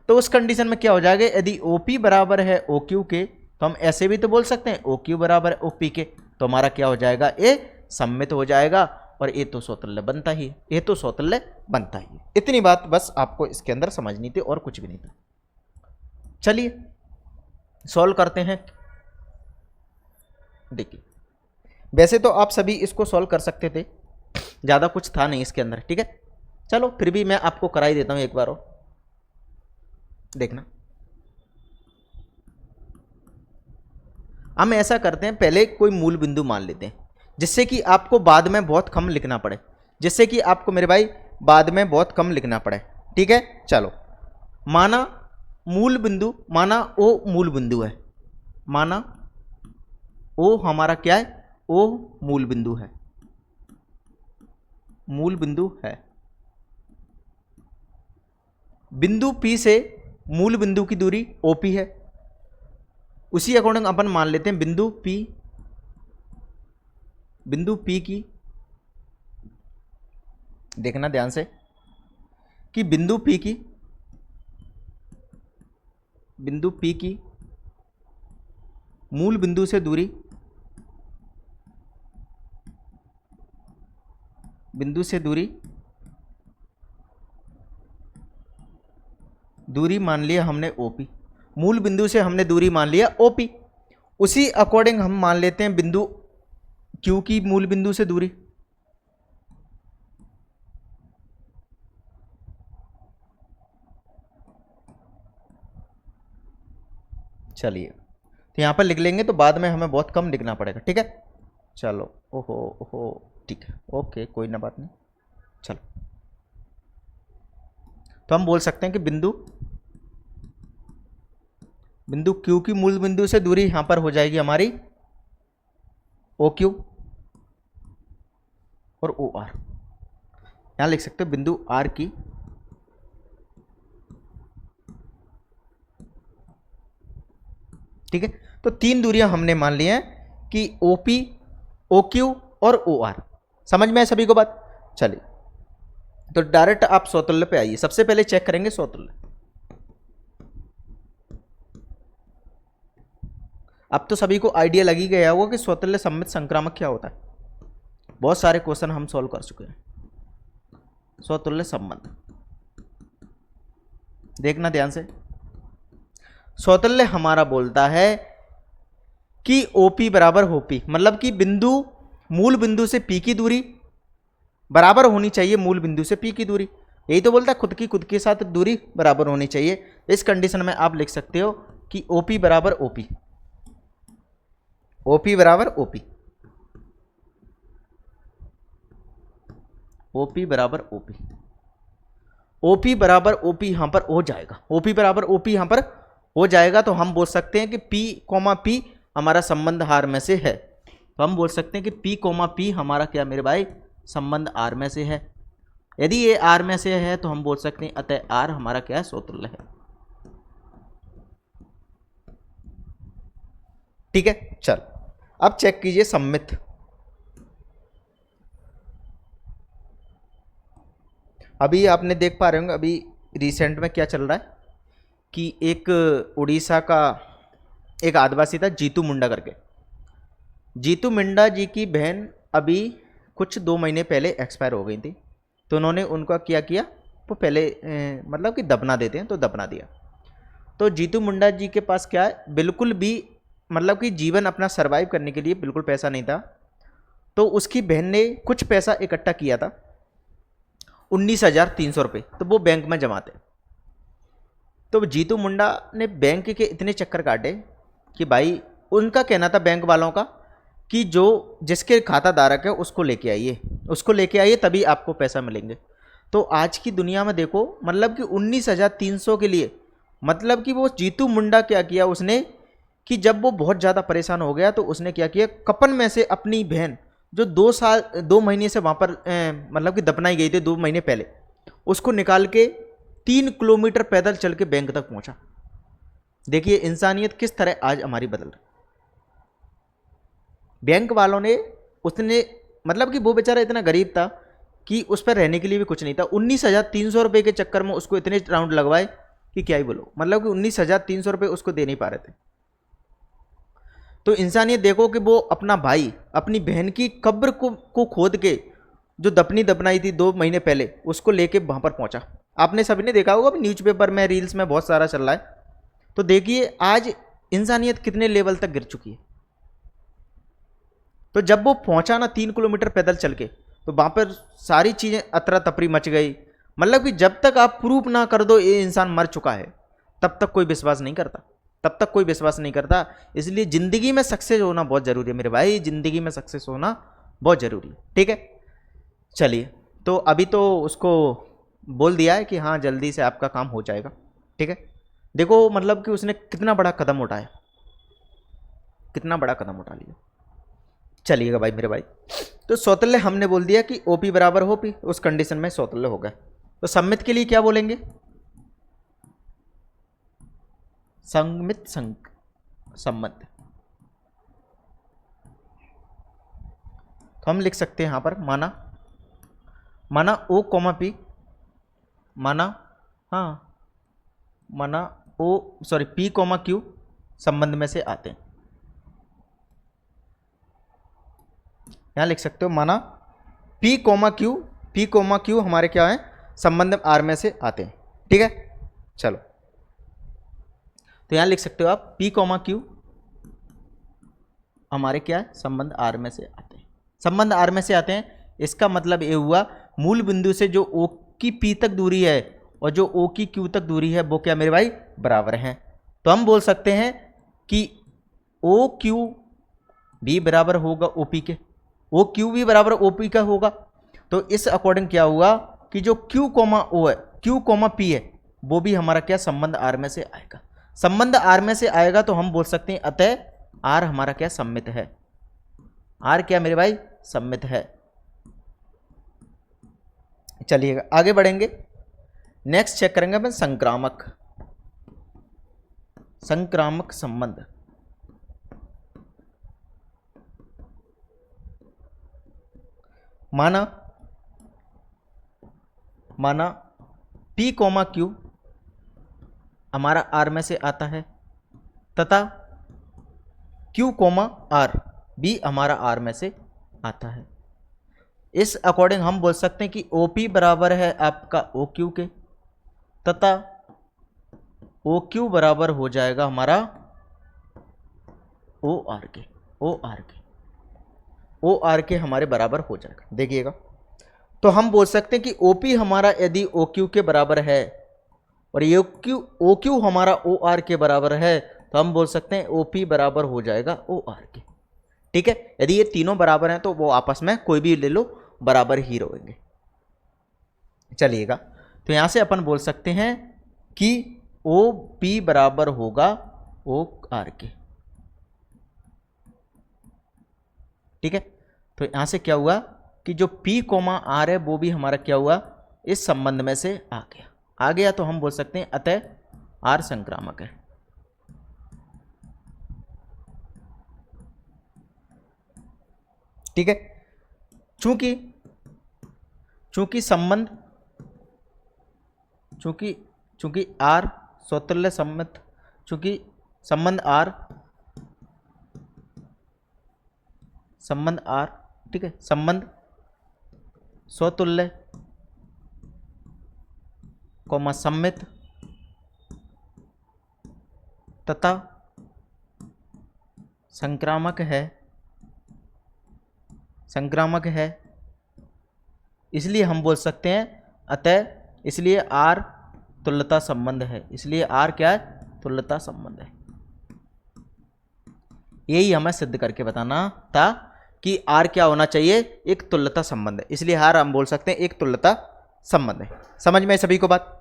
तो उस कंडीशन में क्या हो जाएगा, यदि OP बराबर है OQ के तो हम ऐसे भी तो बोल सकते हैं OQ बराबर है OP के, तो हमारा क्या हो जाएगा, ए सम्मित हो जाएगा और ए तो स्वतुल्य बनता ही, ए तो स्वतुल्य बनता ही। इतनी बात बस आपको इसके अंदर समझनी थी और कुछ भी नहीं था। चलिए सॉल्व करते हैं। देखिए वैसे तो आप सभी इसको सॉल्व कर सकते थे, ज़्यादा कुछ था नहीं इसके अंदर, ठीक है, चलो फिर भी मैं आपको करा ही देता हूँ एक बार और देखना। हम ऐसा करते हैं, पहले कोई मूल बिंदु मान लेते हैं जिससे कि आपको बाद में बहुत कम लिखना पड़े, जिससे कि आपको मेरे भाई बाद में बहुत कम लिखना पड़े, ठीक है। चलो माना मूल बिंदु, माना ओ मूल बिंदु है, माना ओ हमारा क्या है, ओ मूल बिंदु है, मूल बिंदु है। बिंदु P से मूल बिंदु की दूरी OP है, उसी अकॉर्डिंग अपन मान लेते हैं बिंदु P की, देखना ध्यान से कि बिंदु P की मूल बिंदु से दूरी, बिंदु से दूरी मान लिया हमने OP, मूल बिंदु से हमने दूरी मान लिया OP, उसी अकॉर्डिंग हम मान लेते हैं बिंदु Q की मूल बिंदु से दूरी, चलिए तो यहां पर लिख लेंगे तो बाद में हमें बहुत कम लिखना पड़ेगा, ठीक है। चलो ओहो ठीक है, ओके कोई ना बात नहीं। चलो तो हम बोल सकते हैं कि बिंदु Q की मूल बिंदु से दूरी यहां पर हो जाएगी हमारी OQ और OR, यहां लिख सकते हैं बिंदु R की ठीक है। तो तीन दूरियां हमने मान ली हैं कि OP, OQ और OR, समझ में है सभी को बात। चलिए तो डायरेक्ट आप स्वतुल्य पे आइए, सबसे पहले चेक करेंगे स्वतुल्य। अब तो सभी को आइडिया लगी गया होगा कि स्वतुल्य सम्मित संक्रामक क्या होता है, बहुत सारे क्वेश्चन हम सॉल्व कर चुके हैं। स्वतुल्य संबंध देखना ध्यान से, स्वतुल्य हमारा बोलता है कि OP बराबर OP, मतलब कि बिंदु मूल बिंदु से P की दूरी बराबर होनी चाहिए मूल बिंदु से P की दूरी, यही तो बोलता है खुद के साथ दूरी बराबर होनी चाहिए। इस कंडीशन में आप लिख सकते हो कि OP बराबर OP, OP बराबर OP, OP बराबर OP, OP बराबर OP यहां पर हो जाएगा, OP बराबर OP यहां पर हो जाएगा। तो हम बोल सकते हैं कि P, हमारा संबंध R में से है, तो हम बोल सकते हैं कि P, हमारा क्या मेरे भाई संबंध R में से है। यदि ये R में से है तो हम बोल सकते हैं अतः R हमारा क्या है, स्वतुल्य है, ठीक है। चल अब चेक कीजिए सम्मित। अभी आपने देख पा रहे होंगे अभी रिसेंट में क्या चल रहा है कि एक उड़ीसा का एक आदिवासी था जीतू मुंडा करके, जीतू मुंडा जी की बहन अभी कुछ 2 महीने पहले एक्सपायर हो गई थी, तो उन्होंने उनका क्या किया, वो पहले मतलब कि दफना देते हैं तो दफना दिया। तो जीतू मुंडा जी के पास क्या है, बिल्कुल भी मतलब कि जीवन अपना सरवाइव करने के लिए बिल्कुल पैसा नहीं था, तो उसकी बहन ने कुछ पैसा इकट्ठा किया था 19,300 रुपये, तो वो बैंक में जमा थे। तो जीतू मुंडा ने बैंक के इतने चक्कर काटे कि भाई, उनका कहना था बैंक वालों का कि जो जिसके खाता धारक है उसको लेके आइए तभी आपको पैसा मिलेंगे। तो आज की दुनिया में देखो, मतलब कि 19,300 के लिए, मतलब कि वो जीतू मुंडा क्या किया उसने कि जब वो बहुत ज़्यादा परेशान हो गया तो उसने क्या किया, कपन में से अपनी बहन जो 2 महीने से वहाँ पर मतलब कि दफनाई गई थी 2 महीने पहले, उसको निकाल के 3 किलोमीटर पैदल चल के बैंक तक पहुँचा। देखिए इंसानियत किस तरह आज हमारी बदल रही। बैंक वालों ने, उसने मतलब कि वो बेचारा इतना गरीब था कि उस पर रहने के लिए भी कुछ नहीं था। 19,300 रुपये के चक्कर में उसको इतने राउंड लगवाए कि क्या ही बोलो, मतलब कि 19,300 रुपये उसको दे नहीं पा रहे थे। तो इंसानियत देखो कि वो अपना भाई अपनी बहन की कब्र को खोद के जो दफनाई थी 2 महीने पहले, उसको लेके वहाँ पर पहुँचा। आपने सभी ने देखा होगा, न्यूज़पेपर में, रील्स में बहुत सारा चल रहा है। तो देखिए आज इंसानियत कितने लेवल तक गिर चुकी है। तो जब वो पहुंचा ना 3 किलोमीटर पैदल चल के, तो वहां पर सारी चीजें अतरा तपरी मच गई। मतलब कि जब तक आप प्रूफ ना कर दो ये इंसान मर चुका है, तब तक कोई विश्वास नहीं करता। इसलिए जिंदगी में सक्सेस होना बहुत जरूरी है मेरे भाई, जिंदगी में सक्सेस होना बहुत जरूरी है। ठीक है, चलिए, तो अभी तो उसको बोल दिया है कि हाँ जल्दी से आपका काम हो जाएगा। ठीक है, देखो मतलब कि उसने कितना बड़ा कदम उठाया, कितना बड़ा कदम उठा लिया। चलिएगा भाई मेरे भाई, तो सौतल्य हमने बोल दिया कि ओपी बराबर हो पी, उस कंडीशन में सौतल्य होगा। तो सम्मित के लिए क्या बोलेंगे, संमित सम्मत। तो हम लिख सकते हैं यहां पर माना ओ कॉमा पी, माना पी कॉमा क्यू संबंध में से आते हैं। यहां लिख सकते हो माना पी कॉमा क्यू हमारे क्या है, संबंध आर में से आते हैं। ठीक है, चलो, तो यहां लिख सकते हो आप पी कॉमा क्यू हमारे क्या है, संबंध आर में से आते हैं। संबंध आर में से आते हैं, इसका मतलब ये हुआ मूल बिंदु से जो ओ की पी तक दूरी है और जो ओ की क्यू तक दूरी है वो क्या मेरे भाई, बराबर हैं। तो हम बोल सकते हैं कि ओ क्यू भी बराबर होगा ओपी के, ओ क्यू भी बराबर ओपी का होगा। तो इस अकॉर्डिंग क्या हुआ कि जो क्यू कॉमा ओ है, क्यू कॉमा पी है, वो भी हमारा क्या, संबंध आर में से आएगा। संबंध आर में से आएगा तो हम बोल सकते हैं अतः आर हमारा क्या, सम्मित है। आर क्या मेरे भाई, सम्मित है। चलिएगा आगे बढ़ेंगे, नेक्स्ट चेक करेंगे अपन संक्रामक संबंध। माना पी कॉमा क्यू हमारा आर में से आता है तथा क्यू कॉमा आर भी हमारा आर में से आता है। इस अकॉर्डिंग हम बोल सकते हैं कि OP बराबर है आपका OQ के तथा OQ बराबर हो जाएगा हमारा OR के। OR के हमारे बराबर हो जाएगा। देखिएगा, तो हम बोल सकते हैं कि OP हमारा यदि OQ के बराबर है और ये OQ हमारा OR के बराबर है, तो हम बोल सकते हैं OP बराबर हो जाएगा OR के। ठीक है, यदि ये तीनों बराबर हैं तो वो आपस में कोई भी ले लो बराबर ही रहेंगे। चलिएगा, तो यहां से अपन बोल सकते हैं कि OP बराबर होगा OR के। ठीक है, तो यहां से क्या हुआ कि जो P कॉमा R है वो भी हमारा क्या हुआ, इस संबंध में से आ गया। तो हम बोल सकते हैं अतः R संक्रामक है। ठीक है, चूंकि आर स्वतुल्य सम्मित, चूंकि संबंध आर ठीक है, संबंध स्वतुल्य कॉमा सम्मित तथा संक्रामक है, इसलिए हम बोल सकते हैं अतः, इसलिए आर तुल्यता संबंध है, इसलिए आर क्या है, तुल्यता संबंध है। यही हमें सिद्ध करके बताना था कि आर क्या होना चाहिए, एक तुल्यता संबंध है, इसलिए आर हम बोल सकते हैं एक तुल्यता संबंध है। समझ में सभी को बात।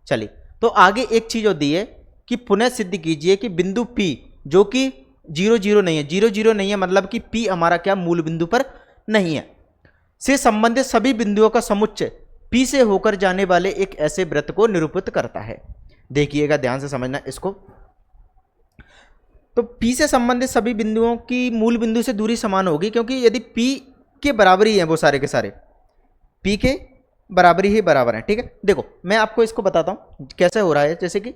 चलिए तो आगे एक चीज और दी है कि पुनः सिद्ध कीजिए कि बिंदु P जो कि 0 0 नहीं है, 0 0 नहीं है मतलब कि P हमारा क्या मूल बिंदु पर नहीं है, से संबंधित सभी बिंदुओं का समुच्चय P से होकर जाने वाले एक ऐसे वृत्त को निरूपित करता है। देखिएगा ध्यान से समझना इसको। तो P से संबंधित सभी बिंदुओं की मूल बिंदु से दूरी समान होगी, क्योंकि यदि P के बराबर ही है वो सारे के सारे, P के बराबर ही बराबर है। ठीक है, देखो मैं आपको इसको बताता हूं कैसे हो रहा है। जैसे कि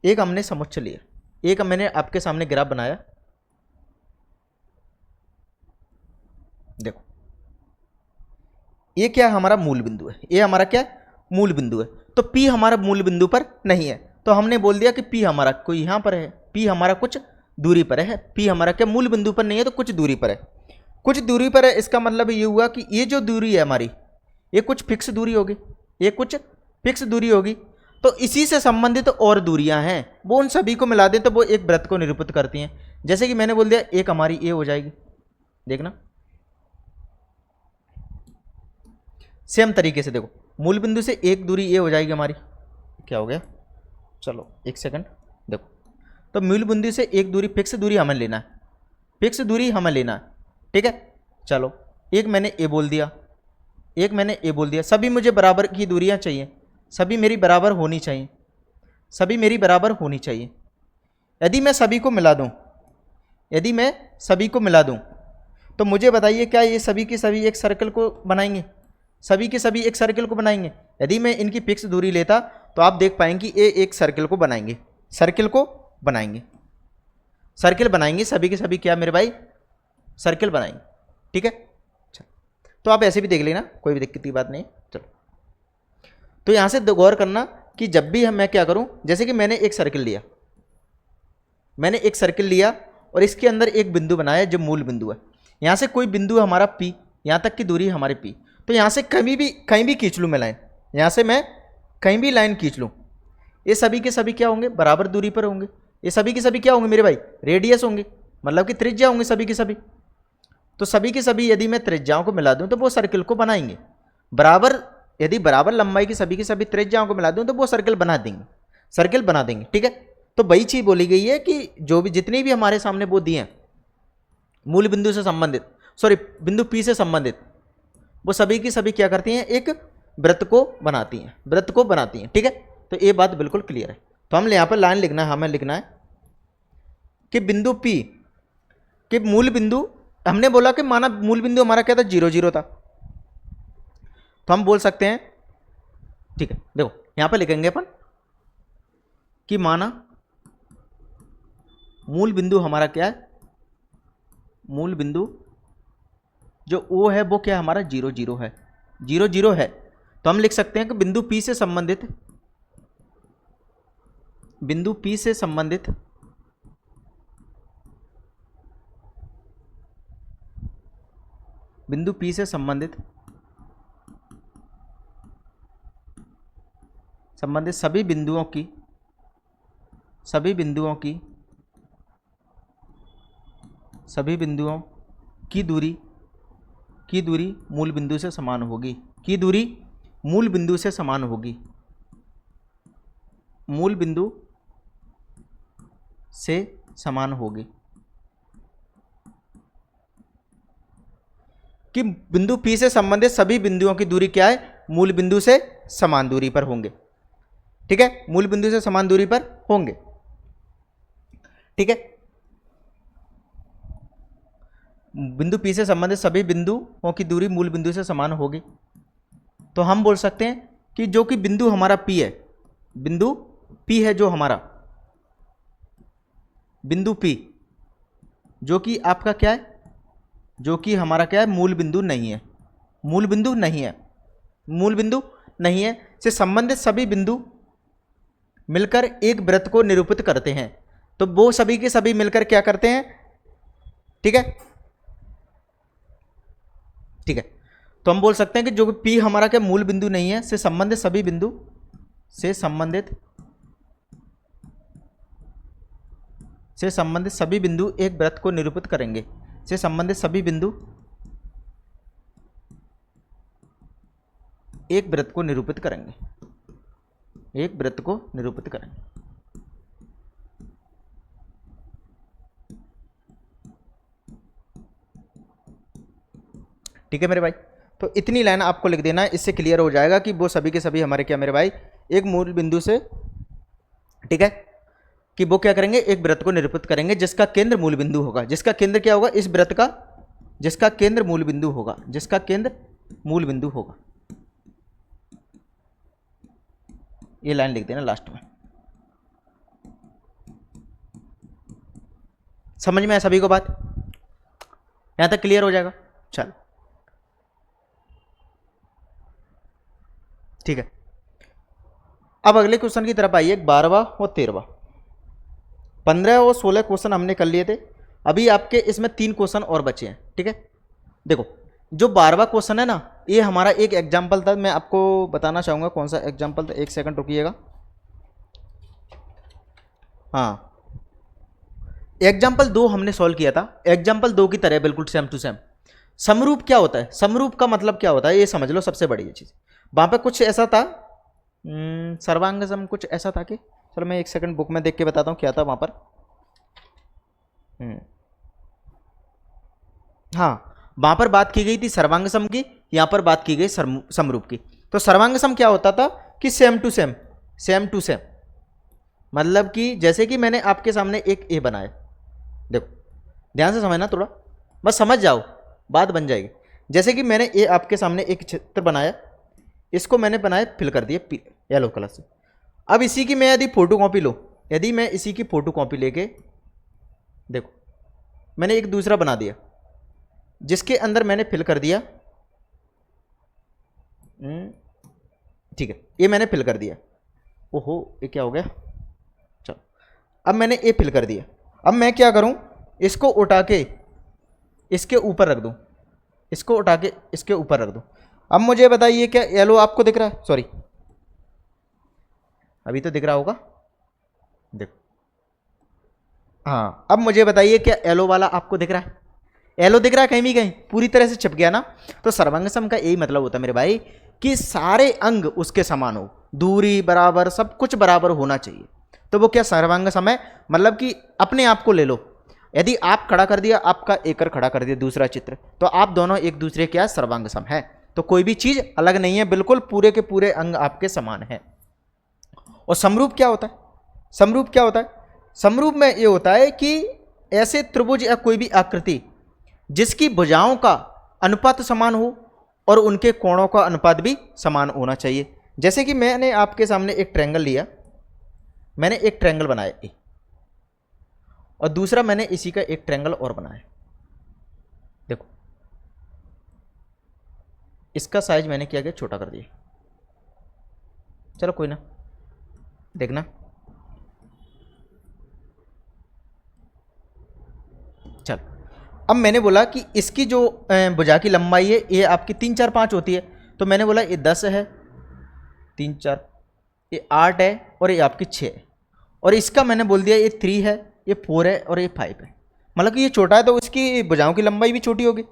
एक हमने समुच्चय लिया, एक मैंने आपके सामने ग्राफ बनाया, देखो ये क्या हमारा मूल बिंदु है, ये हमारा क्या मूल बिंदु है। तो P हमारा मूल बिंदु पर नहीं है, तो हमने बोल दिया कि P हमारा कोई यहां पर है, P हमारा कुछ दूरी पर है। P हमारा क्या मूल बिंदु पर नहीं है तो कुछ दूरी पर है, कुछ दूरी पर है। इसका मतलब ये हुआ कि ये जो दूरी है हमारी, ये कुछ फिक्स दूरी होगी, ये कुछ फिक्स दूरी होगी। तो इसी से संबंधित और दूरियां हैं, वो उन सभी को मिला दें तो वो एक वृत्त को निरूपित करती हैं। जैसे कि मैंने बोल दिया एक हमारी ये हो जाएगी, देखना सेम तरीके से देखो मूल बिंदु से एक दूरी ये हो जाएगी हमारी, क्या हो गया, चलो एक सेकंड देखो। तो मूल बिंदु से एक दूरी फिक्स दूरी हमें लेना है, फिक्स दूरी हमें लेना है। ठीक है, चलो एक मैंने ए बोल दिया, एक मैंने ए बोल दिया, सभी मुझे बराबर की दूरियां चाहिए, सभी मेरी बराबर होनी चाहिए, सभी मेरी बराबर होनी चाहिए। यदि मैं सभी को मिला दूं, यदि मैं सभी को मिला दूं तो मुझे बताइए क्या ये सभी के सभी एक सर्कल को बनाएंगे, सभी के सभी एक सर्कल को बनाएंगे। यदि मैं इनकी फिक्स दूरी लेता तो आप देख पाएंगे ये एक सर्कल को बनाएंगे, सर्कल को बनाएंगे, सर्कल बनाएंगे, सभी के सभी क्या मेरे भाई सर्कल बनाएंगे। ठीक है, तो आप ऐसे भी देख लेना, कोई भी दिक्कत की बात नहीं। चलो तो यहां से गौर करना कि जब भी मैं क्या करूं, जैसे कि मैंने एक सर्कल लिया, मैंने एक सर्कल लिया और इसके अंदर एक बिंदु बनाया जो मूल बिंदु है। यहां से कोई बिंदु है हमारा P, यहां तक की दूरी हमारी P। तो यहां से कहीं भी खींच लूं मैं लाइन, यहां से मैं कहीं भी लाइन खींच लूं, ये सभी के सभी क्या होंगे, बराबर दूरी पर होंगे। ये सभी के सभी क्या होंगे मेरे भाई, रेडियस होंगे, मतलब कि त्रिज्या होंगे सभी के सभी। तो सभी के सभी यदि मैं त्रिज्याओं को मिला दूं तो वो सर्कल को बनाएंगे बराबर। यदि बराबर लंबाई की सभी त्रिज्याओं को मिला दूं तो वो सर्कल बना देंगे, सर्कल बना देंगे। ठीक है, तो वही चीज बोली गई है कि जो भी जितनी भी हमारे सामने वो दिए हैं मूल बिंदु से संबंधित, सॉरी बिंदु P से संबंधित, वो सभी की सभी क्या करती हैं, एक वृत्त को बनाती हैं, वृत्त को बनाती हैं। ठीक है, तो ये बात बिल्कुल क्लियर है। तो हम यहाँ पर लाइन लिखना है, हमें लिखना है कि बिंदु P के मूल बिंदु, हमने बोला कि माना मूल बिंदु हमारा क्या था, 0 0 था, तो हम बोल सकते हैं, ठीक है देखो यहां पर लिखेंगे अपन कि माना मूल बिंदु हमारा क्या है, मूल बिंदु जो O है वो क्या हमारा 0 0 है, 0 0 है। तो हम लिख सकते हैं कि बिंदु P से संबंधित, बिंदु P से संबंधित बिंदु P से संबंधित सभी बिंदुओं की, सभी बिंदुओं की, सभी बिंदुओं की दूरी, की दूरी मूल बिंदु से समान होगी, की दूरी मूल बिंदु से समान होगी, मूल बिंदु से समान होगी। कि बिंदु P से संबंधित सभी बिंदुओं की दूरी क्या है, मूल बिंदु से समान दूरी पर होंगे। ठीक है, मूल बिंदु से समान दूरी पर होंगे। ठीक है, बिंदु P से संबंधित सभी बिंदुओं की दूरी मूल बिंदु से समान होगी। तो हम बोल सकते हैं कि जो कि बिंदु हमारा P है, बिंदु P है जो हमारा बिंदु P, जो कि आपका क्या है, जो कि हमारा क्या है, मूल बिंदु नहीं है, मूल बिंदु नहीं है, मूल बिंदु नहीं है, से संबंधित सभी बिंदु मिलकर एक वृत्त को निरूपित करते हैं। तो वो सभी के सभी मिलकर क्या करते हैं, ठीक है, ठीक है। तो हम बोल सकते हैं कि जो P हमारा क्या मूल बिंदु नहीं है, से संबंधित सभी बिंदु, से संबंधित सभी बिंदु एक वृत्त को निरूपित करेंगे। से संबंधित सभी बिंदु एक वृत्त को निरूपित करेंगे, एक वृत्त को निरूपित करेंगे। ठीक है मेरे भाई, तो इतनी लाइन आपको लिख देना है, इससे क्लियर हो जाएगा कि वो सभी के सभी हमारे क्या मेरे भाई एक मूल बिंदु से, ठीक है, कि वो क्या करेंगे, एक वृत्त को निरूपित करेंगे जिसका केंद्र मूल बिंदु होगा। जिसका केंद्र क्या होगा इस वृत्त का, जिसका केंद्र मूल बिंदु होगा, जिसका केंद्र मूल बिंदु होगा। ये लाइन लिख देना लास्ट में। समझ में है सभी को बात? यहां तक क्लियर हो जाएगा। चल ठीक है, अब अगले क्वेश्चन की तरफ आइए। 12वां और 13वां, 15 और 16 क्वेश्चन हमने कर लिए थे। अभी आपके इसमें 3 क्वेश्चन और बचे हैं। ठीक है, देखो जो 12वां क्वेश्चन है ना, ये हमारा एक एग्जाम्पल था। मैं आपको बताना चाहूँगा कौन सा एग्जाम्पल था, एक सेकंड रुकिएगा। हाँ, एग्जाम्पल 2 हमने सॉल्व किया था। एग्जाम्पल 2 की तरह बिल्कुल सेम टू सेम। समरूप क्या होता है, समरूप का मतलब क्या होता है ये समझ लो, सबसे बड़ी चीज़। वहाँ पे कुछ ऐसा था, सर्वांग सम कुछ ऐसा था कि, चलो मैं एक सेकंड बुक में देख के बताता हूँ क्या था वहाँ पर। हाँ, वहाँ पर बात की गई थी सर्वांग सम की, यहाँ पर बात की गई समरूप की। तो सर्वांग सम क्या होता था कि same to same, same to same, मतलब कि जैसे कि मैंने आपके सामने एक ए बनाया, देखो ध्यान से समझना थोड़ा, बस समझ जाओ बात बन जाएगी। जैसे कि मैंने ए आपके सामने एक चित्र बनाया, इसको मैंने बनाया फिल कर दिया येलो कलर से। अब इसी की मैं यदि फोटो कॉपी लो, यदि मैं इसी की फोटो कॉपी लेके, देखो मैंने एक दूसरा बना दिया जिसके अंदर मैंने फिल कर दिया, ठीक है, ये मैंने फिल कर दिया। ओहो ये क्या हो गया, चलो अब मैंने ये फिल कर दिया। अब मैं क्या करूं, इसको उठा के इसके ऊपर रख दूं, इसको उठा के इसके ऊपर रख दूं। अब मुझे बताइए क्या येलो आपको दिख रहा है, सॉरी अभी तो दिख रहा होगा, देखो हाँ, अब मुझे बताइए क्या येलो वाला आपको दिख रहा है, येलो दिख रहा है कहीं भी, कहीं पूरी तरह से छिप गया ना। तो सर्वांग सम का यही मतलब होता है मेरे भाई कि सारे अंग उसके समान हो, दूरी बराबर, सब कुछ बराबर होना चाहिए। तो वो क्या सर्वांग सम है, मतलब कि अपने आप को ले लो, यदि आप खड़ा कर दिया, आपका एकर खड़ा कर दिया दूसरा चित्र, तो आप दोनों एक दूसरे क्या सर्वांग सम है। तो कोई भी चीज अलग नहीं है, बिल्कुल पूरे के पूरे अंग आपके समान है। और समरूप क्या होता है, समरूप क्या होता है, समरूप में ये होता है कि ऐसे त्रिभुज या कोई भी आकृति जिसकी भुजाओं का अनुपात समान हो और उनके कोणों का अनुपात भी समान होना चाहिए। जैसे कि मैंने आपके सामने एक ट्रायंगल लिया, मैंने एक ट्रायंगल बनाया और दूसरा मैंने इसी का एक ट्रायंगल और बनाया। देखो इसका साइज मैंने क्या किया, छोटा कर दिया। चलो कोई ना, देखना चल। अब मैंने बोला कि इसकी जो भुजा की लंबाई है ये आपकी 3 4 5 होती है, तो मैंने बोला ये 10 है, 3 4, ये 8 है और ये आपकी 6 है। और इसका मैंने बोल दिया ये 3 है, ये 4 है और ये 5 है, मतलब कि ये छोटा है तो इसकी भुजाओं की लंबाई भी छोटी होगी।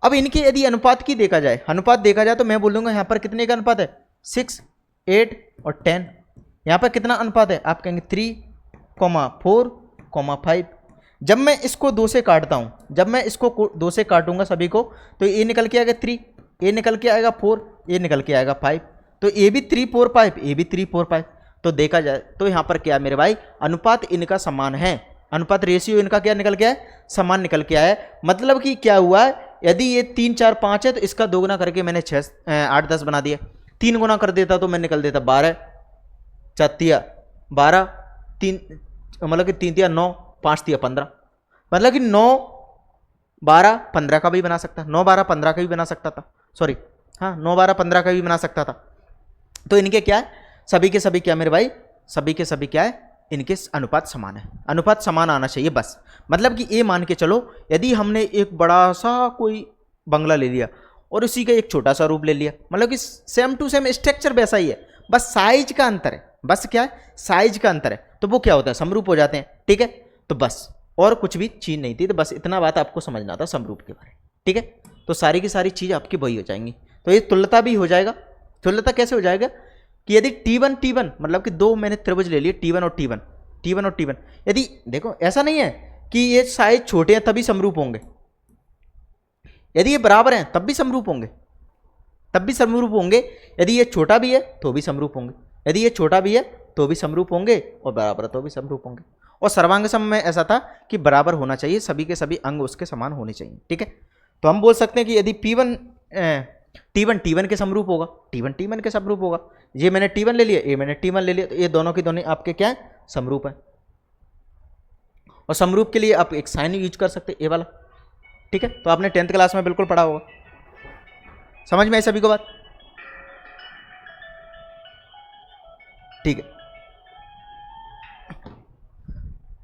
अब इनके यदि अनुपात की देखा जाए, अनुपात देखा जाए तो मैं बोल दूंगा यहाँ पर कितने का अनुपात है, 6 8 और 10। यहाँ पर कितना अनुपात है, आप कहेंगे 3, 4, 5। जब मैं इसको 2 से काटता हूँ, जब मैं इसको 2 से काटूंगा सभी को, तो ये निकल के आएगा 3, ये निकल के आएगा 4, ये निकल के आएगा 5। तो ये भी 3 4 5, ये भी 3 4 5। तो देखा जाए तो यहाँ पर क्या मेरे भाई, अनुपात इनका समान है, अनुपात रेशियो इनका क्या निकल के आया, समान निकल के आया। मतलब कि क्या हुआ है, यदि ये 3 4 5 है तो इसका 2 गुना करके मैंने 6 8 10 बना दिया। 3 गुना कर देता तो मैं निकल देता 12, 4 12, 3 मतलब कि 3 3 9, 5 3 15, मतलब कि 9 12 15 का भी बना सकता, 9 12 15 का भी बना सकता था, सॉरी हाँ 9 12 15 का भी बना सकता था। तो इनके क्या है, सभी के सभी क्या मेरे भाई, सभी के सभी क्या है, इनके अनुपात समान है, अनुपात समान आना चाहिए बस। मतलब कि ये मान के चलो, यदि हमने एक बड़ा सा कोई बंगला ले लिया और उसी का एक छोटा सा रूप ले लिया, मतलब कि सेम टू सेम स्ट्रक्चर वैसा ही है, बस साइज का अंतर है, बस क्या है, साइज का अंतर है, तो वो क्या होता है, समरूप हो जाते हैं। ठीक है, तो बस और कुछ भी चीज नहीं थी, तो बस इतना बात आपको समझना था समरूप के बारे में। ठीक है, तो सारी की सारी चीज आपकी वही हो जाएंगी। तो ये तुल्यता भी हो जाएगा। तुल्यता कैसे हो जाएगा कि यदि T1 मतलब कि दो मैंने त्रिभुज ले लिए T1 और T1, T1 और T1, यदि देखो ऐसा नहीं है कि ये साइज छोटे हैं तभी समरूप होंगे, यदि ये बराबर हैं तब भी समरूप होंगे, तब भी समरूप होंगे। यदि ये छोटा भी है तो भी समरूप होंगे, यदि ये छोटा भी है तो भी समरूप होंगे, और बराबर है तो भी समरूप होंगे। और सर्वांग सम में ऐसा था कि बराबर होना चाहिए, सभी के सभी अंग उसके समान होने चाहिए। ठीक है, तो हम बोल सकते हैं कि यदि T1 T1 के समरूप होगा, T1 T1 के समरूप होगा, ये मैंने T1 ले लिया, ये मैंने T1 ले लिया, तो ये दोनों की दोनों आपके क्या है, समरूप है। और समरूप के लिए आप एक साइन यूज कर सकते हैं, ए वाला। ठीक है, तो आपने 10th क्लास में बिल्कुल पढ़ा होगा, समझ में आई सभी को बात? ठीक है,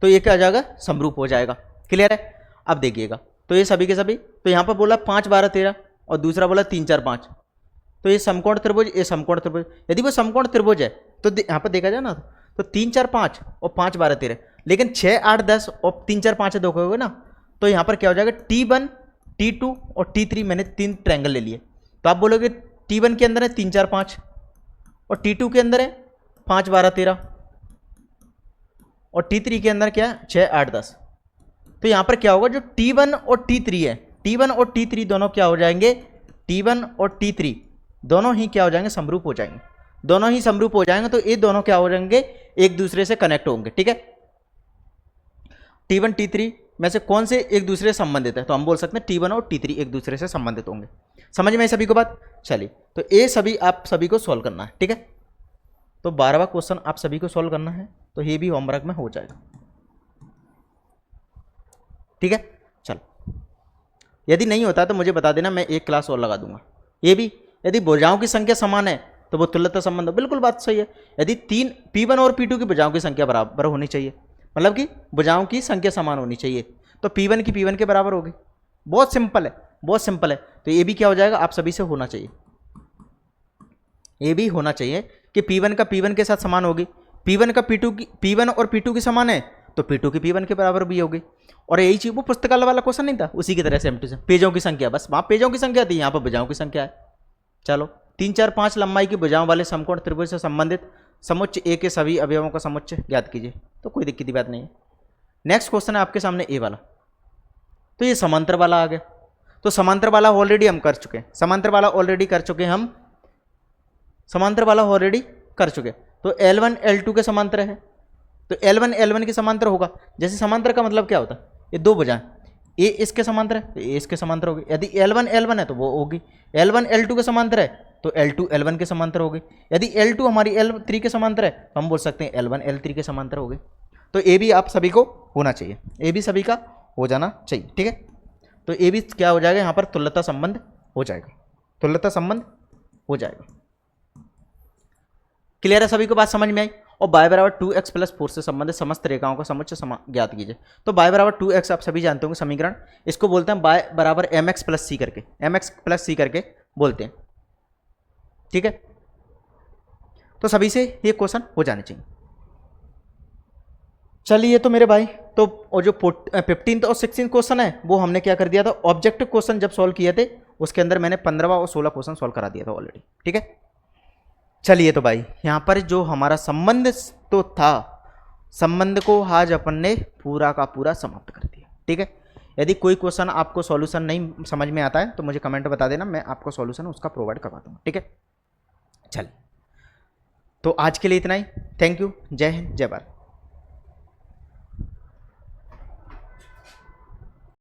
तो ये क्या आ जाएगा, समरूप हो जाएगा। क्लियर है? अब देखिएगा, तो ये सभी के सभी, तो यहाँ पर बोला 5 12 13 और दूसरा बोला 3 4 5, तो ये समकोण त्रिभुज, ये समकोण त्रिभुज, यदि वो समकोण त्रिभुज है तो यहाँ पर देखा जाए ना, तो 3 4 5 और 5 12 13, लेकिन 6 8 10 और 3 4 5 देखोगे ना, तो यहाँ पर क्या हो जाएगा, T1 T2 और T3 मैंने 3 ट्रायंगल ले लिए, तो आप बोलोगे T1 के अंदर है 3 4 5 और T2 के अंदर है 5 12 13 और T3 के अंदर क्या है 6 8 10। तो यहां पर क्या होगा, जो T1 और T3 है, T1 और T3 दोनों क्या हो जाएंगे, T1 और T3 दोनों ही क्या हो जाएंगे, समरूप हो जाएंगे, दोनों ही समरूप हो जाएंगे। तो ये दोनों क्या हो जाएंगे, एक दूसरे से कनेक्ट होंगे। ठीक है, T1 T3 में से कौन से एक दूसरे से संबंधित है, तो हम बोल सकते हैं T1 और T3 एक दूसरे से संबंधित होंगे। समझ में सभी को बात? चलिए, तो ये सभी आप सभी को सॉल्व करना है। ठीक है, तो 12वां क्वेश्चन आप सभी को सॉल्व करना है, तो ये भी होमवर्क में हो जाएगा। ठीक है, चलो, यदि नहीं होता तो मुझे बता देना, मैं एक क्लास और लगा दूंगा। ये भी, यदि भुजाओं की संख्या समान है तो वो तुल्यता संबंध है, बिल्कुल बात सही है। यदि P1 और P2 की भुजाओं की संख्या बराबर होनी चाहिए, मतलब कि भुजाओं की संख्या समान होनी चाहिए, तो P1 की P1 के बराबर होगी। बहुत सिंपल है, बहुत सिंपल है। तो ये भी क्या हो जाएगा, आप सभी से होना चाहिए, ये भी होना चाहिए कि P1 का P1 के साथ समान होगी, P1 का P1 और P2 की समान है तो P2 की P1 के बराबर भी होगी। और यही चीज वो पुस्तकालय वाला क्वेश्चन नहीं था, उसी की तरह सेम टू सेम, पेजों की संख्या, बस वहां पेजों की संख्या थी, यहाँ पर भुजाओं की संख्या है। चलो, 3 4 5 लंबाई की भुजाओं वाले समकोण त्रिभुज से संबंधित समुच्च ए के सभी अवयवों का समुच्चय ज्ञात कीजिए, तो कोई दिक्कत की बात नहीं है। नेक्स्ट क्वेश्चन है आपके सामने ए वाला, तो ये समांतर वाला आ गया। तो समांतर वाला ऑलरेडी हम कर चुके हैं, समांतर वाला ऑलरेडी कर चुके हैं हम, समांतर वाला ऑलरेडी कर चुके। तो L1 L2 के समांतर है, तो L1 L1 के समांतर होगा। जैसे समांतर का मतलब क्या होता है, ये दो भुजाएं, ए इसके समांतर है तो ए इसके समांतर होगी। यदि L1 L1 है तो वो होगी, L1 L2 के समांतर है तो L2 L1 के समांतर होगी। यदि L2 हमारी L3 के समांतर है तो हम बोल सकते हैं L1 L3 के समांतर होगी। तो ए भी आप सभी को होना चाहिए, ए भी सभी का हो जाना चाहिए। ठीक है, तो ए भी क्या हो जाएगा, यहाँ पर तुल्यता संबंध हो जाएगा, तुल्यता संबंध हो जाएगा। क्लियर है सभी को बात समझ में आई? और y बराबर 2x प्लस 4 से संबंधित समस्त रेखाओं का समुच्चय ज्ञात कीजिए। तो y बराबर 2x आप सभी जानते होंगे समीकरण, इसको बोलते हैं y बराबर mx प्लस सी करके, mx प्लस सी करके बोलते हैं। ठीक है, तो सभी से ये क्वेश्चन हो जाने चाहिए। चलिए तो मेरे भाई, तो और जो 15th और 16th क्वेश्चन है वो हमने क्या कर दिया था, ऑब्जेक्टिव क्वेश्चन जब सॉल्व किए थे उसके अंदर मैंने 15वां और 16 क्वेश्चन सॉल्व करा दिया था ऑलरेडी। ठीक है, चलिए तो भाई यहाँ पर जो हमारा संबंध तो था, संबंध को आज अपन ने पूरा का पूरा समाप्त कर दिया। ठीक है, यदि कोई क्वेश्चन आपको सॉल्यूशन नहीं समझ में आता है तो मुझे कमेंट बता देना, मैं आपको सॉल्यूशन उसका प्रोवाइड करवा दूँगा। ठीक है, चलिए तो आज के लिए इतना ही। थैंक यू, जय हिंद, जय भारत।